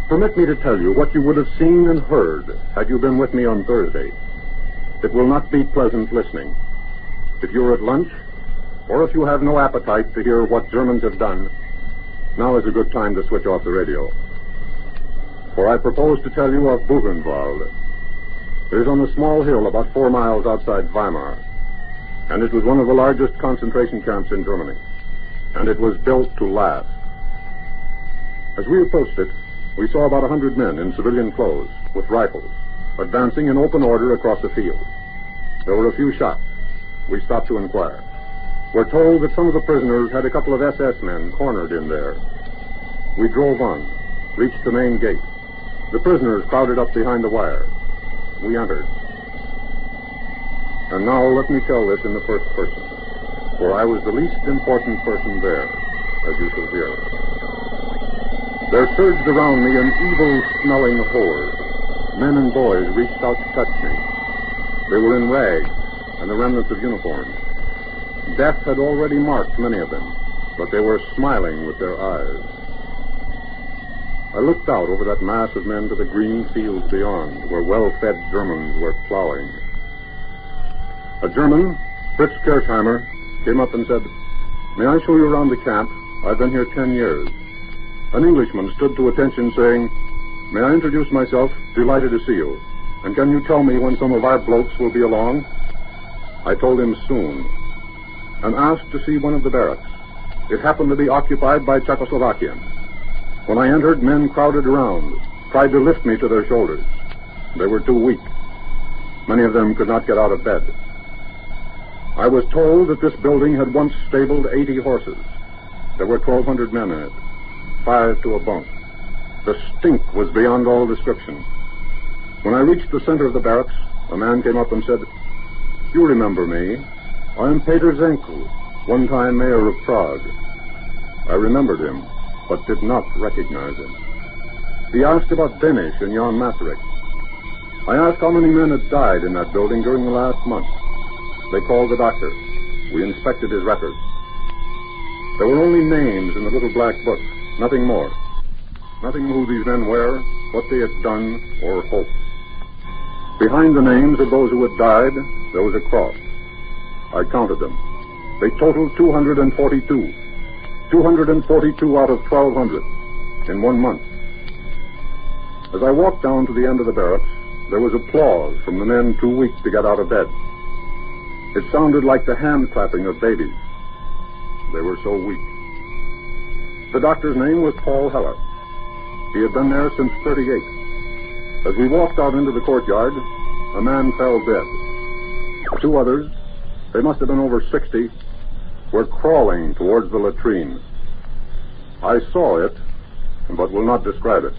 Permit me to tell you what you would have seen and heard had you been with me on Thursday. It will not be pleasant listening. If you're at lunch, or if you have no appetite to hear what Germans have done, now is a good time to switch off the radio. For I propose to tell you of Buchenwald. It is on a small hill about 4 miles outside Weimar, and it was one of the largest concentration camps in Germany, and it was built to last. As we approached it, we saw about 100 men in civilian clothes with rifles advancing in open order across the field. There were a few shots. We stopped to inquire. We're told that some of the prisoners had a couple of SS men cornered in there. We drove on, reached the main gate. The prisoners crowded up behind the wire. We entered. And now let me tell this in the first person, for I was the least important person there, as you shall hear. There surged around me an evil-smelling horde. Men and boys reached out to touch me. They were in rags and the remnants of uniforms. Death had already marked many of them, but they were smiling with their eyes. I looked out over that mass of men to the green fields beyond, where well-fed Germans were plowing. A German, Fritz Kirchheimer, came up and said, "May I show you around the camp? I've been here 10 years. An Englishman stood to attention saying, "May I introduce myself? Delighted to see you. And can you tell me when some of our blokes will be along?" I told him soon, and asked to see one of the barracks. It happened to be occupied by Czechoslovakians. When I entered, men crowded around, tried to lift me to their shoulders. They were too weak. Many of them could not get out of bed. I was told that this building had once stabled 80 horses. There were 1,200 men in it, 5 to a bunk. The stink was beyond all description. When I reached the center of the barracks, a man came up and said, "You remember me. I am Peter Zenkel, one-time mayor of Prague." I remembered him, but did not recognize him. He asked about Danish and Jan Masaryk. I asked how many men had died in that building during the last month. They called the doctor. We inspected his records. There were only names in the little black book, nothing more. Nothing who these men were, what they had done, or hoped. Behind the names of those who had died, there was a cross. I counted them. They totaled 242. 242 out of 1,200 in 1 month. As I walked down to the end of the barracks, there was applause from the men too weak to get out of bed. It sounded like the hand-clapping of babies. They were so weak. The doctor's name was Paul Heller. He had been there since '38. As we walked out into the courtyard, a man fell dead. 2 others, they must have been over 60, were crawling towards the latrine. I saw it, but will not describe it.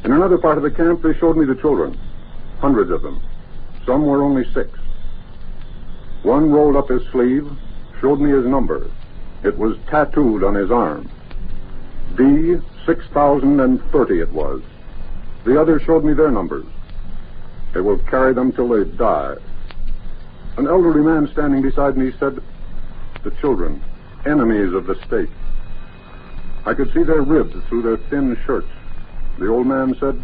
In another part of the camp, they showed me the children, hundreds of them. Some were only 6. One rolled up his sleeve, showed me his number. It was tattooed on his arm. D6030 it was. The others showed me their numbers. They will carry them till they die. An elderly man standing beside me said, "The children, enemies of the state." I could see their ribs through their thin shirts. The old man said,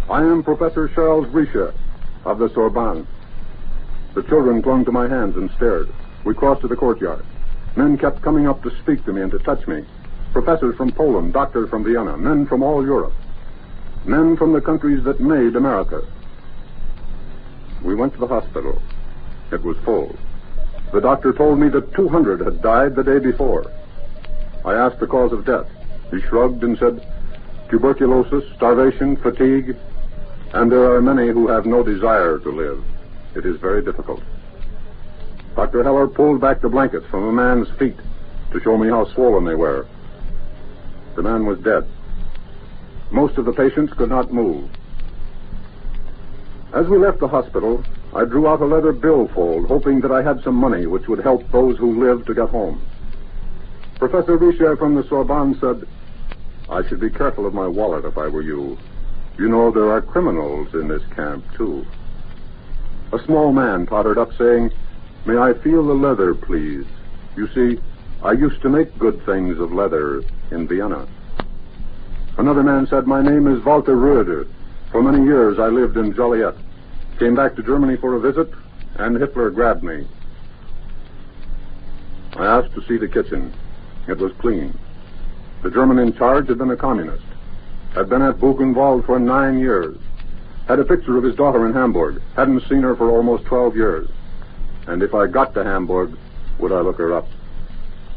"I am Professor Charles Richet of the Sorbonne." The children clung to my hands and stared. We crossed to the courtyard. Men kept coming up to speak to me and to touch me. Professors from Poland, doctors from Vienna, men from all Europe. Men from the countries that made America. We went to the hospital. It was full. The doctor told me that 200 had died the day before. I asked the cause of death. He shrugged and said, "Tuberculosis, starvation, fatigue, and there are many who have no desire to live. It is very difficult." Dr. Heller pulled back the blankets from a man's feet to show me how swollen they were. The man was dead. Most of the patients could not move. As we left the hospital, I drew out a leather billfold, hoping that I had some money which would help those who lived to get home. Professor Richet from the Sorbonne said, "I should be careful of my wallet if I were you. You know there are criminals in this camp, too." A small man tottered up saying, "May I feel the leather, please? You see, I used to make good things of leather in Vienna." Another man said, "My name is Walter Röder. For many years I lived in Joliet. Came back to Germany for a visit, and Hitler grabbed me." I asked to see the kitchen. It was clean. The German in charge had been a communist, had been at Buchenwald for 9 years, had a picture of his daughter in Hamburg, hadn't seen her for almost 12 years. And if I got to Hamburg, would I look her up?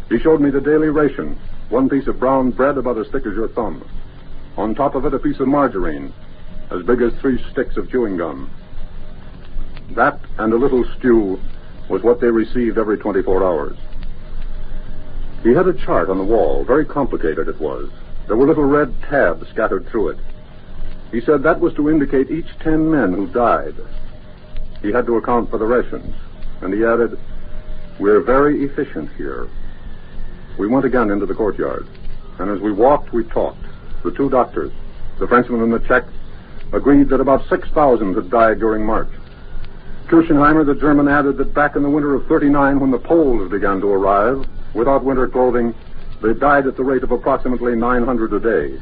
He showed me the daily ration, one piece of brown bread about as thick as your thumb. On top of it, a piece of margarine, as big as 3 sticks of chewing gum. That and a little stew was what they received every 24 hours. He had a chart on the wall. Very complicated it was. There were little red tabs scattered through it. He said that was to indicate each 10 men who died. He had to account for the rations. And he added, "We're very efficient here." We went again into the courtyard. And as we walked, we talked. The 2 doctors, the Frenchman and the Czech, agreed that about 6,000 had died during March. Kirchenheimer, the German, added that back in the winter of 39, when the Poles began to arrive, without winter clothing, they died at the rate of approximately 900 a day.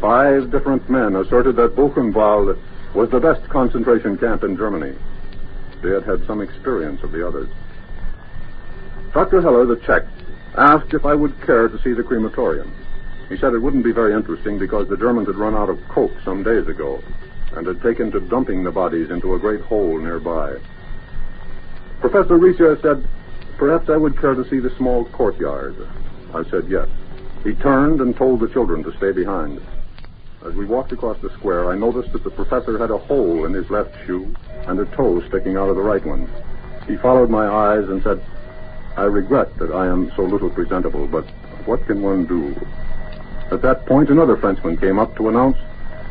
5 different men asserted that Buchenwald was the best concentration camp in Germany. They had had some experience of the others. Dr. Heller, the Czech, asked if I would care to see the crematorium. He said it wouldn't be very interesting because the Germans had run out of coke some days ago and had taken to dumping the bodies into a great hole nearby. Professor Rieser said, "Perhaps I would care to see the small courtyard." I said yes. He turned and told the children to stay behind. As we walked across the square, I noticed that the professor had a hole in his left shoe and a toe sticking out of the right one. He followed my eyes and said, "I regret that I am so little presentable, but what can one do?" At that point, another Frenchman came up to announce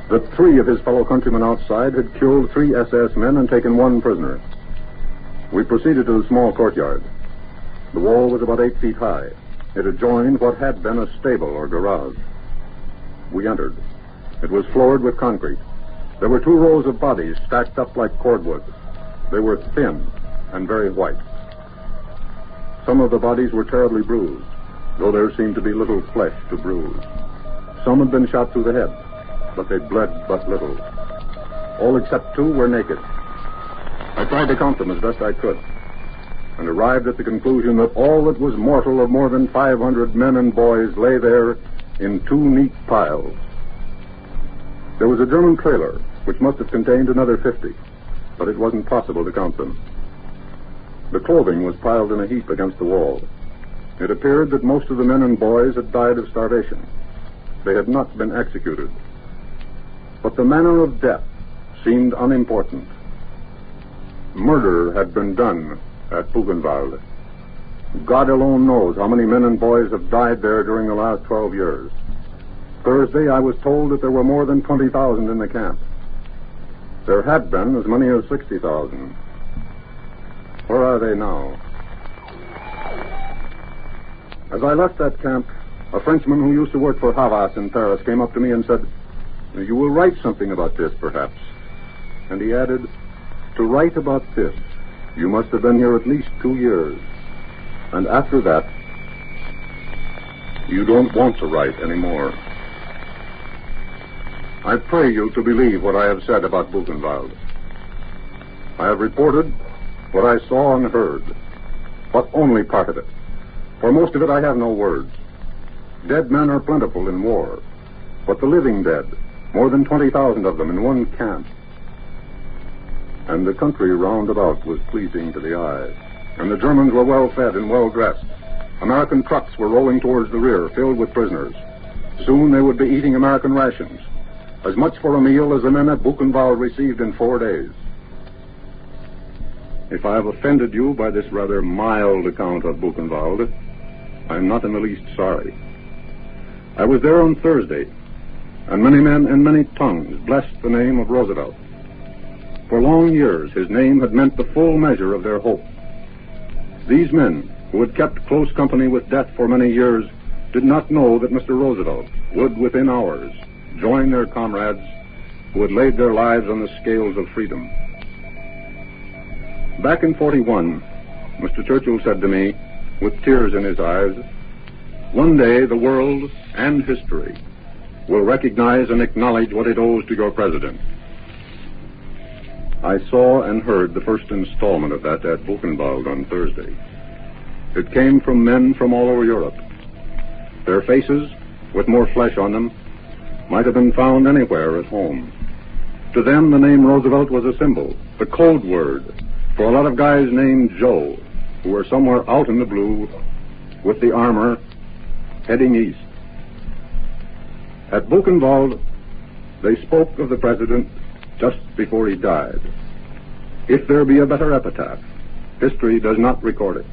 that 3 of his fellow countrymen outside had killed 3 SS men and taken 1 prisoner. We proceeded to the small courtyard. The wall was about 8 feet high. It adjoined what had been a stable or garage. We entered. It was floored with concrete. There were 2 rows of bodies stacked up like cordwood. They were thin and very white. Some of the bodies were terribly bruised, though there seemed to be little flesh to bruise. Some had been shot through the head, but they bled but little. All except 2 were naked. I tried to count them as best I could, and arrived at the conclusion that all that was mortal of more than 500 men and boys lay there in 2 neat piles. There was a German trailer, which must have contained another 50, but it wasn't possible to count them. The clothing was piled in a heap against the wall. It appeared that most of the men and boys had died of starvation. They had not been executed. But the manner of death seemed unimportant. Murder had been done at Buchenwald. God alone knows how many men and boys have died there during the last 12 years. Thursday, I was told that there were more than 20,000 in the camp. There had been as many as 60,000. Where are they now? As I left that camp, a Frenchman who used to work for Havas in Paris came up to me and said, "You will write something about this, perhaps." And he added, "To write about this, you must have been here at least 2 years. And after that, you don't want to write anymore." I pray you to believe what I have said about Buchenwald. I have reported what I saw and heard, but only part of it. For most of it I have no words. Dead men are plentiful in war, but the living dead, more than 20,000 of them in one camp. And the country round about was pleasing to the eye, and the Germans were well fed and well dressed. American trucks were rolling towards the rear, filled with prisoners. Soon they would be eating American rations, as much for a meal as the men at Buchenwald received in 4 days. If I have offended you by this rather mild account of Buchenwald, I am not in the least sorry. I was there on Thursday, and many men and many tongues blessed the name of Roosevelt. For long years, his name had meant the full measure of their hope. These men, who had kept close company with death for many years, did not know that Mr. Roosevelt would, within hours, join their comrades who had laid their lives on the scales of freedom. Back in 41, Mr. Churchill said to me, with tears in his eyes, "One day the world and history will recognize and acknowledge what it owes to your president. I saw and heard the first installment of that at Buchenwald on Thursday. It came from men from all over Europe. Their faces, with more flesh on them, might have been found anywhere at home. To them, the name Roosevelt was a symbol, the code word for a lot of guys named Joe, who were somewhere out in the blue with the armor heading east. At Buchenwald, they spoke of the president just before he died. If there be a better epitaph, history does not record it.